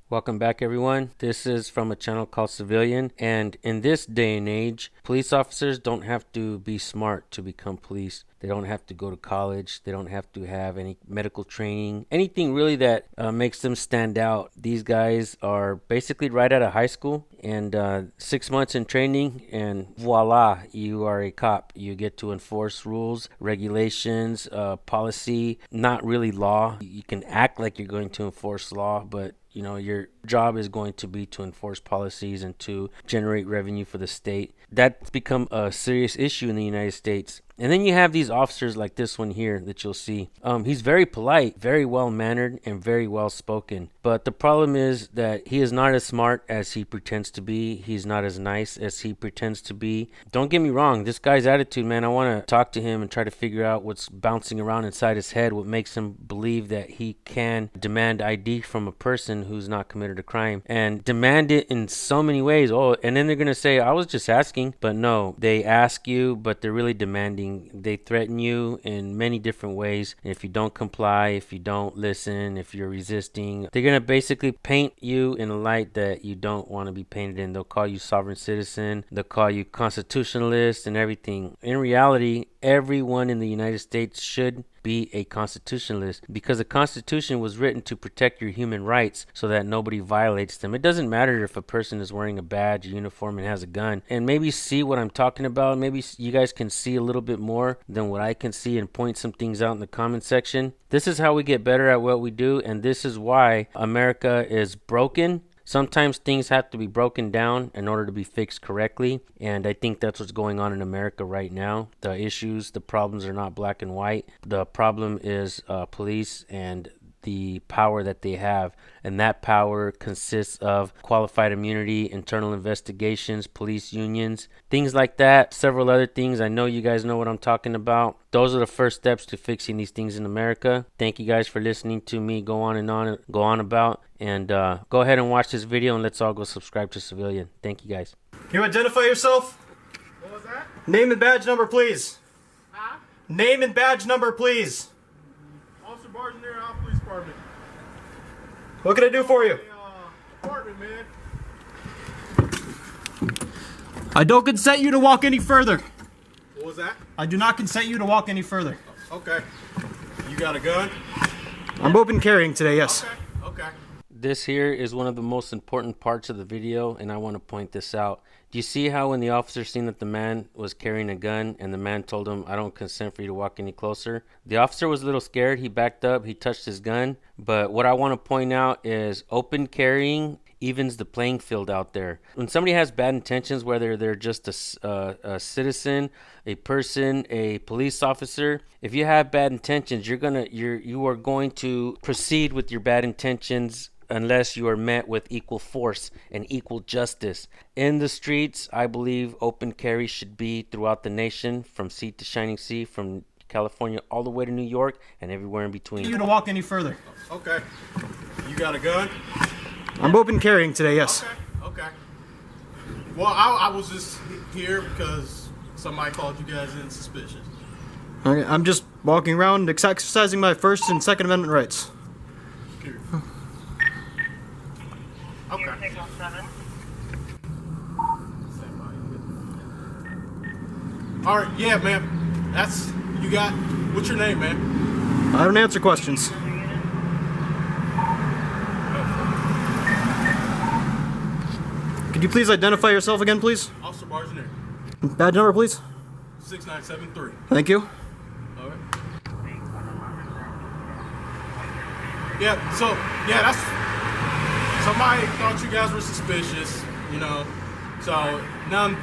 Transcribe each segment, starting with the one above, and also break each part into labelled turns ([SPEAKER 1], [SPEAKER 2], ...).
[SPEAKER 1] Welcome back, everyone. This is from a channel called Civilian, and in this day and age, police officers don't have to be smart to become police. They don't have to go to college. They don't have to have any medical training, anything really that makes them stand out. These guys are basically right out of high school and 6 months in training, and voila, you are a cop. You get to enforce rules, regulations, policy, not really law. You can act like you're going to enforce law, but your job is going to be to enforce policies and to generate revenue for the state. That's become a serious issue in the United States. And then you have these officers like this one here that you'll see. He's very polite, very well mannered, and very well spoken. But the problem is that he is not as smart as he pretends to be. He's not as nice as he pretends to be. Don't get me wrong, this guy's attitude, man, I want to talk to him and try to figure out what's bouncing around inside his head, what makes him believe that he can demand ID from a person who's not committed a crime and demand it in so many ways. Oh, and then they're going to say, I was just asking. But no, they ask you, but they're really demanding. They threaten you in many different ways. And if you don't comply, if you don't listen, if you're resisting, they're going to basically paint you in a light that you don't want to be painted in. They'll call you sovereign citizen. They'll call you constitutionalist and everything. In reality, everyone in the United States should be a constitutionalist, because the Constitution was written to protect your human rights so that nobody violates them. It doesn't matter if a person is wearing a badge, a uniform, and has a gun. And maybe see what I'm talking about. Maybe you guys can see a little bit more than what I can see and point some things out in the comment section. This is how we get better at what we do, and this is why America is broken. Sometimes things have to be broken down in order to be fixed correctly, and I think that's what's going on in America right now. The issues, the problems are not black and white. The problem is police and the power that they have, and that power consists of qualified immunity, internal investigations, police unions, things like that, several other things. I know you guys know what I'm talking about. Those are the first steps to fixing these things in America. Thank you guys for listening to me go on and go on about, and go ahead and watch this video, and let's all go subscribe to Civilian. Thank you guys.
[SPEAKER 2] Can you identify yourself?
[SPEAKER 3] What was that?
[SPEAKER 2] Name and badge number, please.
[SPEAKER 3] Huh?
[SPEAKER 2] Name and badge number, please.
[SPEAKER 3] Officer Bargener, Alpha Police Department.
[SPEAKER 2] What can I do for you?
[SPEAKER 3] Department, man.
[SPEAKER 2] I don't consent you to walk any further.
[SPEAKER 3] What was that?
[SPEAKER 2] I do not consent you to walk any further.
[SPEAKER 3] Okay. You got a gun?
[SPEAKER 2] I'm open carrying today, yes.
[SPEAKER 3] Okay.
[SPEAKER 1] This here is one of the most important parts of the video, and I want to point this out. Do you see how when the officer seen that the man was carrying a gun and the man told him, I don't consent for you to walk any closer? The officer was a little scared. He backed up. He touched his gun. But what I want to point out is open carrying evens the playing field out there. When somebody has bad intentions, whether they're just a citizen, a person, a police officer, if you have bad intentions, you are going to proceed with your bad intentions unless you are met with equal force and equal justice. In the streets, I believe open carry should be throughout the nation, from sea to shining sea, from California all the way to New York and everywhere in between.
[SPEAKER 2] You to walk any further.
[SPEAKER 3] Okay. You got a gun?
[SPEAKER 2] I'm open carrying today, yes.
[SPEAKER 3] Okay. Well, I was just here because somebody called you guys in suspicious.
[SPEAKER 2] Okay, I'm just walking around exercising my First and Second Amendment rights.
[SPEAKER 3] Okay. All right, yeah, man. That's you got. What's your name, man?
[SPEAKER 2] I don't answer questions. Could you please identify yourself again, please?
[SPEAKER 3] Officer Bargener,
[SPEAKER 2] Badge number, please.
[SPEAKER 3] 6973.
[SPEAKER 2] Thank you.
[SPEAKER 3] All right. Yeah. So that's. Somebody thought you guys were suspicious, So none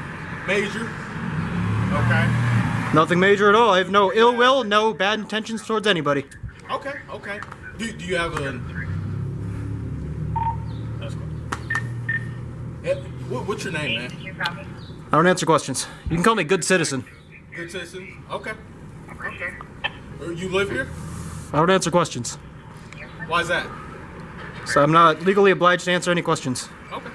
[SPEAKER 3] major. Okay.
[SPEAKER 2] Nothing major at all. I have no ill will, no bad intentions towards anybody.
[SPEAKER 3] Okay. Do you have a? That's cool. Yeah, what's your name, man?
[SPEAKER 2] I don't answer questions. You can call me Good Citizen.
[SPEAKER 3] Good citizen. Okay. You live here?
[SPEAKER 2] I don't answer questions.
[SPEAKER 3] Why is that?
[SPEAKER 2] So I'm not legally obliged to answer any questions.
[SPEAKER 3] Okay.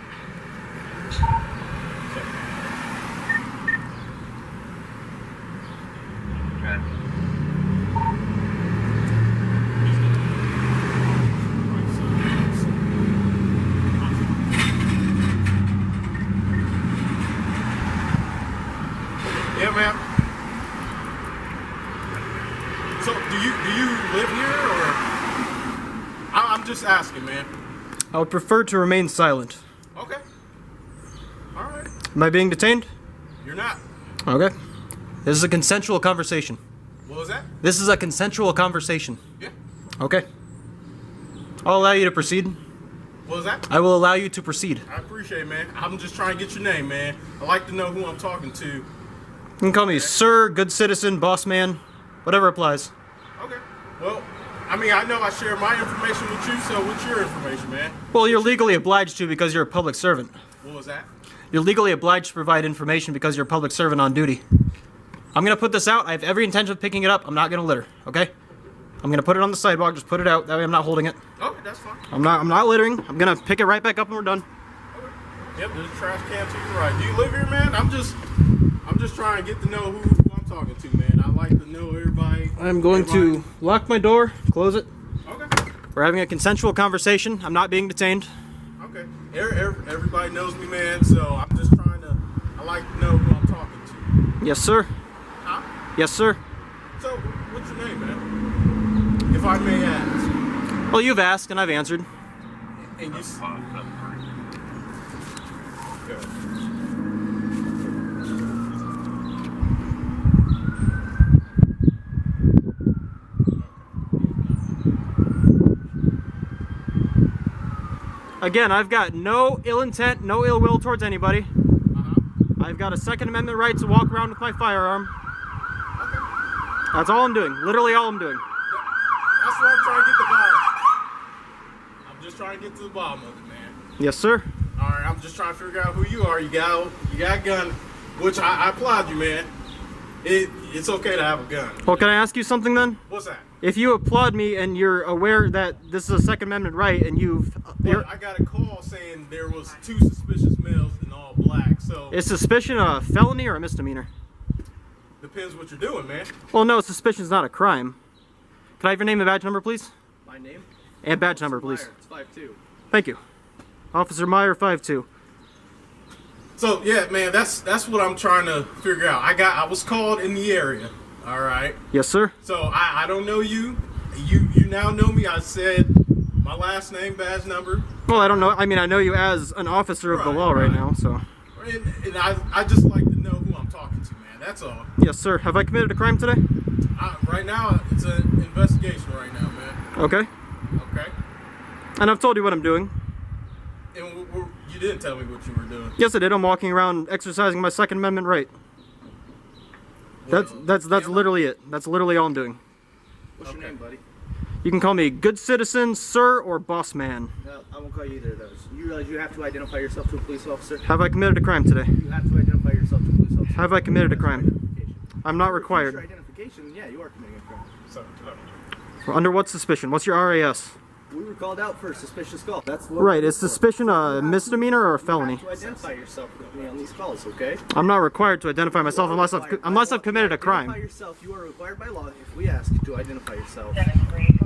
[SPEAKER 3] asking, man.
[SPEAKER 2] I would prefer to remain silent.
[SPEAKER 3] Okay. All right.
[SPEAKER 2] Am I being detained?
[SPEAKER 3] You're not.
[SPEAKER 2] Okay. This is a consensual conversation.
[SPEAKER 3] What was that?
[SPEAKER 2] This is a consensual conversation.
[SPEAKER 3] Yeah.
[SPEAKER 2] Okay. I'll allow you to proceed.
[SPEAKER 3] What was that?
[SPEAKER 2] I will allow you to proceed.
[SPEAKER 3] I appreciate it, man. I'm just trying to get your name, man. I like to know who I'm talking to.
[SPEAKER 2] You can call me sir, good citizen, boss man, whatever applies.
[SPEAKER 3] Okay. Well, I mean, I know I share my information with you, so what's your information, man?
[SPEAKER 2] Well, you're legally obliged to because you're a public servant.
[SPEAKER 3] What was that?
[SPEAKER 2] You're legally obliged to provide information because you're a public servant on duty. I'm gonna put this out. I have every intention of picking it up. I'm not gonna litter, okay? I'm gonna put it on the sidewalk. Just put it out. That way I'm not holding it.
[SPEAKER 3] Okay, that's fine.
[SPEAKER 2] I'm not littering. I'm gonna pick it right back up when we're done.
[SPEAKER 3] Yep, there's a trash can to your right. Do you live here, man? I'm just trying to get to know who I'm talking to, man. I like to know everybody.
[SPEAKER 2] I'm going to lock my door, close it.
[SPEAKER 3] Okay.
[SPEAKER 2] We're having a consensual conversation. I'm not being detained.
[SPEAKER 3] Okay. Everybody knows me, man. So I'm just trying to. I like to know who I'm talking to.
[SPEAKER 2] Yes, sir.
[SPEAKER 3] Huh?
[SPEAKER 2] Yes, sir.
[SPEAKER 3] So what's your name, man? If I may ask.
[SPEAKER 2] Well, you've asked and I've answered.
[SPEAKER 3] And you. Okay.
[SPEAKER 2] Again, I've got no ill intent, no ill will towards anybody.
[SPEAKER 3] Uh-huh.
[SPEAKER 2] I've got a Second Amendment right to walk around with my firearm.
[SPEAKER 3] Okay.
[SPEAKER 2] That's all I'm doing. Literally all I'm doing.
[SPEAKER 3] That's what I'm trying to get to the bottom. I'm just trying to get to the bottom of it, man.
[SPEAKER 2] Yes, sir.
[SPEAKER 3] All right, I'm just trying to figure out who you are. You got a gun, which I applaud you, man. It's okay to have a gun.
[SPEAKER 2] Well, can I ask you something then?
[SPEAKER 3] What's that?
[SPEAKER 2] If you applaud me and you're aware that this is a Second Amendment right and
[SPEAKER 3] Well, I got a call saying there was 2 suspicious males in all black, so
[SPEAKER 2] is suspicion a felony or a misdemeanor?
[SPEAKER 3] depends what you're doing, man.
[SPEAKER 2] Well, no, suspicion is not a crime. Can I have your name and badge number, please?
[SPEAKER 4] My name?
[SPEAKER 2] And badge number, please.
[SPEAKER 4] Meyer. It's 5'2".
[SPEAKER 2] Thank you. Officer Meyer, 5'2".
[SPEAKER 3] So yeah, man, that's what I'm trying to figure out. I was called in the area. All right.
[SPEAKER 2] Yes, sir.
[SPEAKER 3] So I don't know you. You now know me. I said my last name, badge number.
[SPEAKER 2] Well, I don't know. I mean, I know you as an officer of the law right now, so.
[SPEAKER 3] And I just like to know who I'm talking to, man. That's all.
[SPEAKER 2] Yes, sir. Have I committed a crime today?
[SPEAKER 3] Right now, it's an investigation right now, man.
[SPEAKER 2] Okay.
[SPEAKER 3] Okay.
[SPEAKER 2] And I've told you what I'm doing.
[SPEAKER 3] And you didn't tell me what you were doing.
[SPEAKER 2] Yes, I did. I'm walking around exercising my Second Amendment right. That's literally it. That's literally all I'm doing.
[SPEAKER 4] What's your name, buddy?
[SPEAKER 2] You can call me good citizen, sir, or boss man.
[SPEAKER 4] No, I won't call you either of those. You realize you have to identify yourself to a police officer?
[SPEAKER 2] Have I committed a crime today?
[SPEAKER 4] You have to identify yourself to a police officer.
[SPEAKER 2] Have I committed a
[SPEAKER 4] That's your
[SPEAKER 2] crime?
[SPEAKER 4] identification.
[SPEAKER 2] I'm not
[SPEAKER 4] For
[SPEAKER 2] required.
[SPEAKER 4] future identification, yeah, you are committing a crime.
[SPEAKER 3] So,
[SPEAKER 2] Under what suspicion? What's your RAS?
[SPEAKER 4] We were called out for a suspicious call. That's what
[SPEAKER 2] Right,
[SPEAKER 4] we're
[SPEAKER 2] is
[SPEAKER 4] for.
[SPEAKER 2] suspicion a misdemeanor or a felony?
[SPEAKER 4] You have to identify yourself with me on these calls, okay?
[SPEAKER 2] I'm not required to identify myself unless I've committed a
[SPEAKER 4] Identify
[SPEAKER 2] crime.
[SPEAKER 4] yourself. You are required by law if we ask you to identify yourself.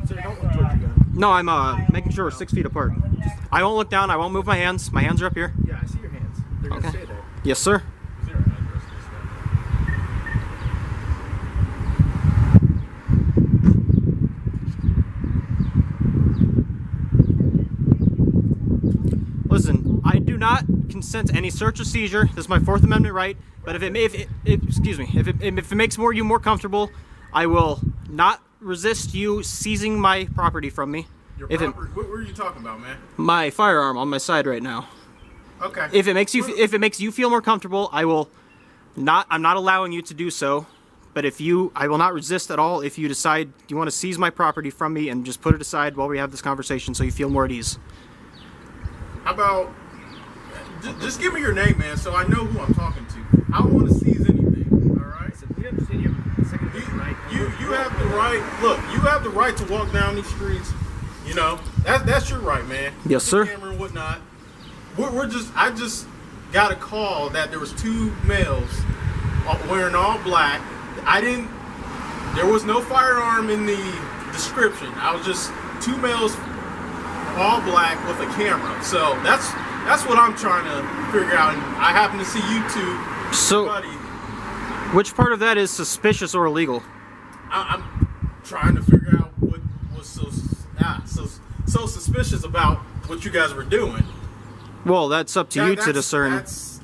[SPEAKER 4] So don't look towards your gun.
[SPEAKER 2] No, I'm making sure we're 6 feet apart. I won't look down. I won't move my hands. My hands are up here.
[SPEAKER 4] Yeah, I see your hands. They're gonna
[SPEAKER 2] Okay.
[SPEAKER 4] stay there.
[SPEAKER 2] Yes, sir.
[SPEAKER 3] is there an address to this guy?
[SPEAKER 2] Listen, I do not consent to any search or seizure. This is my Fourth Amendment right. But if it makes you more comfortable, I will not resist you seizing my property from me.
[SPEAKER 3] Your
[SPEAKER 2] If it-
[SPEAKER 3] property. What were you talking about, man?
[SPEAKER 2] My firearm on my side right now.
[SPEAKER 3] Okay.
[SPEAKER 2] If it makes you feel more comfortable, I'm not allowing you to do so. But I will not resist at all if you decide you want to seize my property from me and just put it aside while we have this conversation so you feel more at ease.
[SPEAKER 3] How about just give me your name, man, so I know who I'm talking to. I don't want to seize anything. All right.
[SPEAKER 4] Listen, we understand you have a Second Amendment right.
[SPEAKER 3] You have the right. Look, you have the right to walk down these streets. You know that's your right, man.
[SPEAKER 2] Yes, sir.
[SPEAKER 3] Camera and whatnot. I just got a call that there was 2 males wearing all black. There was no firearm in the description. I was just 2 males, all black with a camera. So that's what I'm trying to figure out. And I happen to see you 2,
[SPEAKER 2] So,
[SPEAKER 3] buddy.
[SPEAKER 2] which part of that is suspicious or illegal?
[SPEAKER 3] I'm trying to figure out what was so so suspicious about what you guys were doing?
[SPEAKER 2] Well, that's up to you to
[SPEAKER 3] That's-
[SPEAKER 2] discern.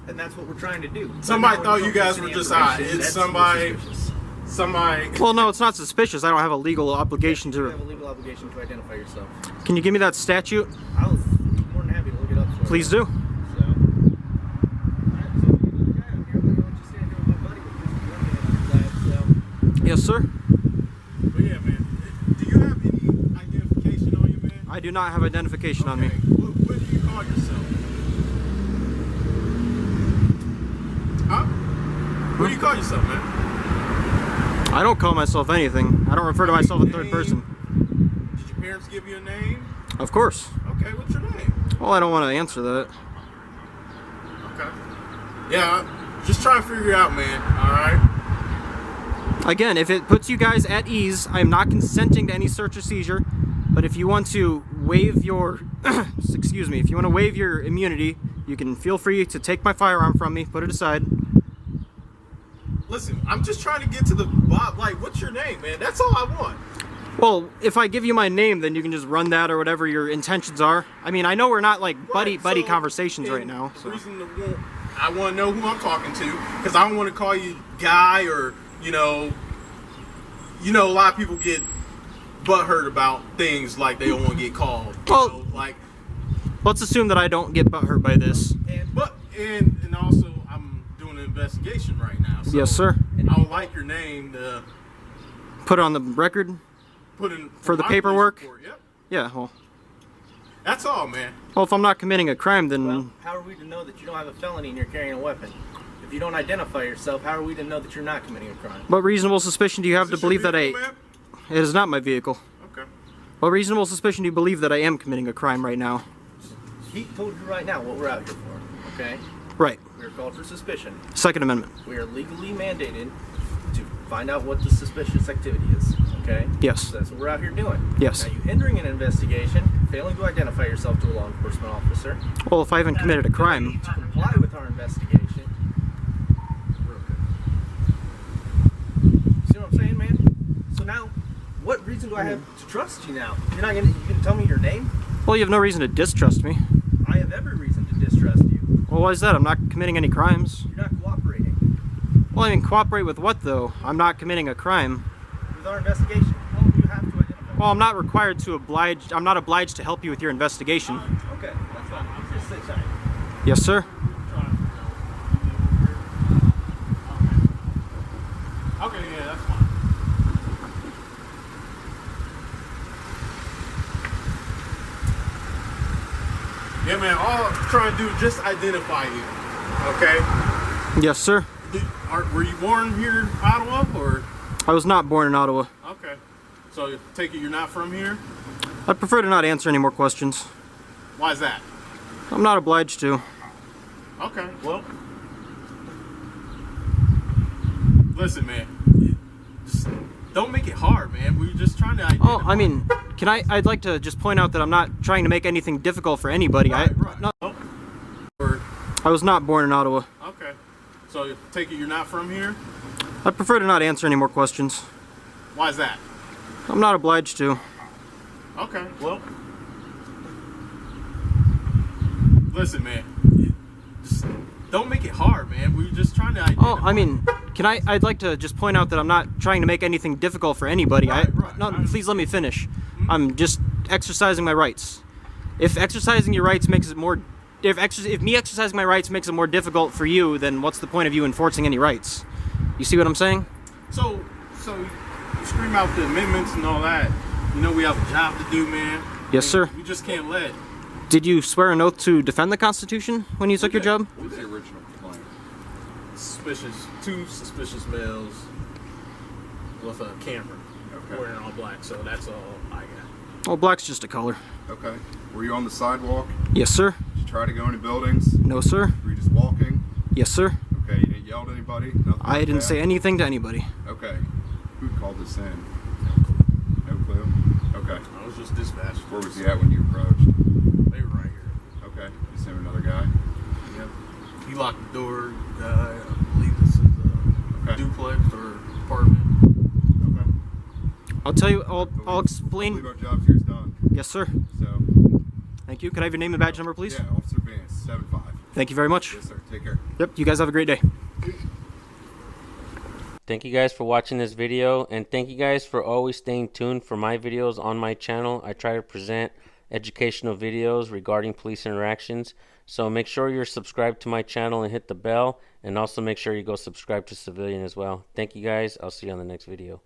[SPEAKER 4] And that's what we're trying to do.
[SPEAKER 3] Somebody
[SPEAKER 4] But now
[SPEAKER 3] thought
[SPEAKER 4] when
[SPEAKER 3] you
[SPEAKER 4] it comes
[SPEAKER 3] guys
[SPEAKER 4] to
[SPEAKER 3] were
[SPEAKER 4] the
[SPEAKER 3] just
[SPEAKER 4] information,
[SPEAKER 3] it's
[SPEAKER 4] that's
[SPEAKER 3] somebody.
[SPEAKER 4] suspicious.
[SPEAKER 3] Somebody.
[SPEAKER 2] Well, no, it's not suspicious. I don't have a legal obligation
[SPEAKER 4] You have
[SPEAKER 2] to.
[SPEAKER 4] a legal obligation to identify yourself.
[SPEAKER 2] Can you give me that statute?
[SPEAKER 4] I was more than happy to look it up for you.
[SPEAKER 2] Please do.
[SPEAKER 4] So, alright, so you look at it. Here, I'm gonna let you stand here with my buddy because you're working on the side, so.
[SPEAKER 2] Yes, sir.
[SPEAKER 3] But yeah, man. Do you have any identification on you, man?
[SPEAKER 2] I do not have identification on me.
[SPEAKER 3] Okay. What do you call yourself? Huh? What do you call yourself, man?
[SPEAKER 2] I don't call myself anything. I don't refer to myself in third person.
[SPEAKER 3] Did your parents give you a name?
[SPEAKER 2] Of course.
[SPEAKER 3] Okay, what's your name?
[SPEAKER 2] Well, I don't want to answer that.
[SPEAKER 3] Okay. Yeah, just trying to figure it out, man. All right.
[SPEAKER 2] Again, if it puts you guys at ease, I am not consenting to any search or seizure. But if you want to waive your, excuse me, if you want to waive your immunity, you can feel free to take my firearm from me, put it aside.
[SPEAKER 3] Listen, I'm just trying to get to the bottom. Like, what's your name, man? That's all I want.
[SPEAKER 2] Well, if I give you my name, then you can just run that or whatever your intentions are. I mean, I know we're not like buddy
[SPEAKER 3] Right, so,
[SPEAKER 2] conversations right
[SPEAKER 3] and
[SPEAKER 2] now.
[SPEAKER 3] The
[SPEAKER 2] So.
[SPEAKER 3] reason I want to know who I'm talking to, because I don't want to call you guy or a lot of people get butthurt about things like they don't want to get called.
[SPEAKER 2] Well-
[SPEAKER 3] Like,
[SPEAKER 2] Let's assume that I don't get butthurt by this.
[SPEAKER 3] and also I'm doing an investigation right now. So
[SPEAKER 2] Yes, sir.
[SPEAKER 3] I would like your name to
[SPEAKER 2] Put it on the record.
[SPEAKER 3] put in
[SPEAKER 2] For the
[SPEAKER 3] my police
[SPEAKER 2] paperwork?
[SPEAKER 3] report. Yep.
[SPEAKER 2] Yeah. Well,
[SPEAKER 3] That's all, man.
[SPEAKER 2] if I'm not committing a crime, then
[SPEAKER 4] Well, how are we to know that you don't have a felony and you're carrying a weapon? If you don't identify yourself, how are we to know that you're not committing a crime?
[SPEAKER 2] what reasonable suspicion do you have
[SPEAKER 3] Is
[SPEAKER 2] to
[SPEAKER 3] this your
[SPEAKER 2] believe that
[SPEAKER 3] vehicle, man?
[SPEAKER 2] it is not my vehicle?
[SPEAKER 3] Okay.
[SPEAKER 2] What reasonable suspicion do you believe that I am committing a crime right now?
[SPEAKER 4] He told you right now what we're out here for, okay?
[SPEAKER 2] Right.
[SPEAKER 4] We're called for suspicion.
[SPEAKER 2] Second Amendment.
[SPEAKER 4] We are legally mandated to find out what the suspicious activity is, okay?
[SPEAKER 2] Yes.
[SPEAKER 4] So that's what we're out here doing.
[SPEAKER 2] Yes.
[SPEAKER 4] Now, you hindering an investigation, failing to identify yourself to a law enforcement officer,
[SPEAKER 2] Well, if I haven't committed a
[SPEAKER 4] failing
[SPEAKER 2] crime,
[SPEAKER 4] to comply with our investigation. See what I'm saying, man? So now, what reason do I have to trust you now? You're not gonna tell me your name?
[SPEAKER 2] well, you have no reason to distrust me.
[SPEAKER 4] I have every reason to distrust you.
[SPEAKER 2] Well, why is that? I'm not committing any crimes.
[SPEAKER 4] You're not cooperating
[SPEAKER 2] Well, I mean, cooperate with what, though? I'm not committing a crime.
[SPEAKER 4] with our investigation. All you have to identify.
[SPEAKER 2] Well, I'm not required to oblige. I'm not obliged to help you with your investigation.
[SPEAKER 4] Okay, that's fine. Just sit tight.
[SPEAKER 2] Yes, sir.
[SPEAKER 3] Okay, yeah, that's fine. Yeah, man, all I'm trying to do is just identify you. Okay?
[SPEAKER 2] Yes, sir.
[SPEAKER 3] Were you born here in Ottawa, or?
[SPEAKER 2] I was not born in Ottawa.
[SPEAKER 3] Okay. So, take it you're not from here?
[SPEAKER 2] I'd prefer to not answer any more questions.
[SPEAKER 3] Why is that?
[SPEAKER 2] I'm not obliged to.
[SPEAKER 3] Okay, well. Listen, man. Just don't make it hard, man. We're just trying to identify.
[SPEAKER 2] Oh, I mean, I'd like to just point out that I'm not trying to make anything difficult for anybody.
[SPEAKER 3] Right, right.
[SPEAKER 2] No,
[SPEAKER 3] Or,
[SPEAKER 2] I was not born in Ottawa.
[SPEAKER 3] okay. So, take it you're not from here?
[SPEAKER 2] I'd prefer to not answer any more questions.
[SPEAKER 3] Why is that?
[SPEAKER 2] I'm not obliged to.
[SPEAKER 3] Okay, well. Listen, man. Just don't make it hard, man. We're just trying to identify.
[SPEAKER 2] Oh, I mean, I'd like to just point out that I'm not trying to make anything difficult for anybody.
[SPEAKER 3] Right, right.
[SPEAKER 2] No,
[SPEAKER 3] I
[SPEAKER 2] please let me finish. I'm just exercising my rights. If exercising your rights makes it more, if me exercising my rights makes it more difficult for you, then what's the point of you enforcing any rights? You see what I'm saying?
[SPEAKER 3] So you scream out the amendments and all that. You know we have a job to do, man.
[SPEAKER 2] Yes, sir.
[SPEAKER 3] We just can't let.
[SPEAKER 2] Did you swear an oath to defend the Constitution when you took your job?
[SPEAKER 5] What was the original complaint?
[SPEAKER 3] Two suspicious males with a camera wearing all black. So that's all I got.
[SPEAKER 2] Well, black's just a color.
[SPEAKER 5] Okay. Were you on the sidewalk?
[SPEAKER 2] Yes, sir.
[SPEAKER 5] Did you try to go into buildings?
[SPEAKER 2] No, sir.
[SPEAKER 5] Were you just walking?
[SPEAKER 2] Yes, sir.
[SPEAKER 5] Okay. You didn't yell at anybody? Nothing
[SPEAKER 2] I
[SPEAKER 5] like
[SPEAKER 2] didn't
[SPEAKER 5] that?
[SPEAKER 2] say anything to anybody.
[SPEAKER 5] Okay. Who called this in? No clue? Okay.
[SPEAKER 3] I was just dispatched.
[SPEAKER 5] Where was he at when you approached?
[SPEAKER 3] They were right here.
[SPEAKER 5] Okay. You sent another guy?
[SPEAKER 3] Yep. He locked the door. I believe this is a
[SPEAKER 5] Okay.
[SPEAKER 3] duplex or apartment.
[SPEAKER 5] Okay.
[SPEAKER 2] I'll tell you. I'll
[SPEAKER 5] I believe
[SPEAKER 2] explain.
[SPEAKER 5] our job here's done.
[SPEAKER 2] Yes, sir.
[SPEAKER 5] So
[SPEAKER 2] Thank you. Could I have your name and badge number, please?
[SPEAKER 5] Yeah, Officer Vance, 7'5".
[SPEAKER 2] Thank you very much.
[SPEAKER 5] Yes, sir. Take care.
[SPEAKER 2] Yep. You guys have a great day.
[SPEAKER 1] Thank you guys for watching this video, and thank you guys for always staying tuned for my videos on my channel. I try to present educational videos regarding police interactions, so make sure you're subscribed to my channel and hit the bell, and also make sure you go subscribe to Civilian as well. Thank you guys. I'll see you on the next video.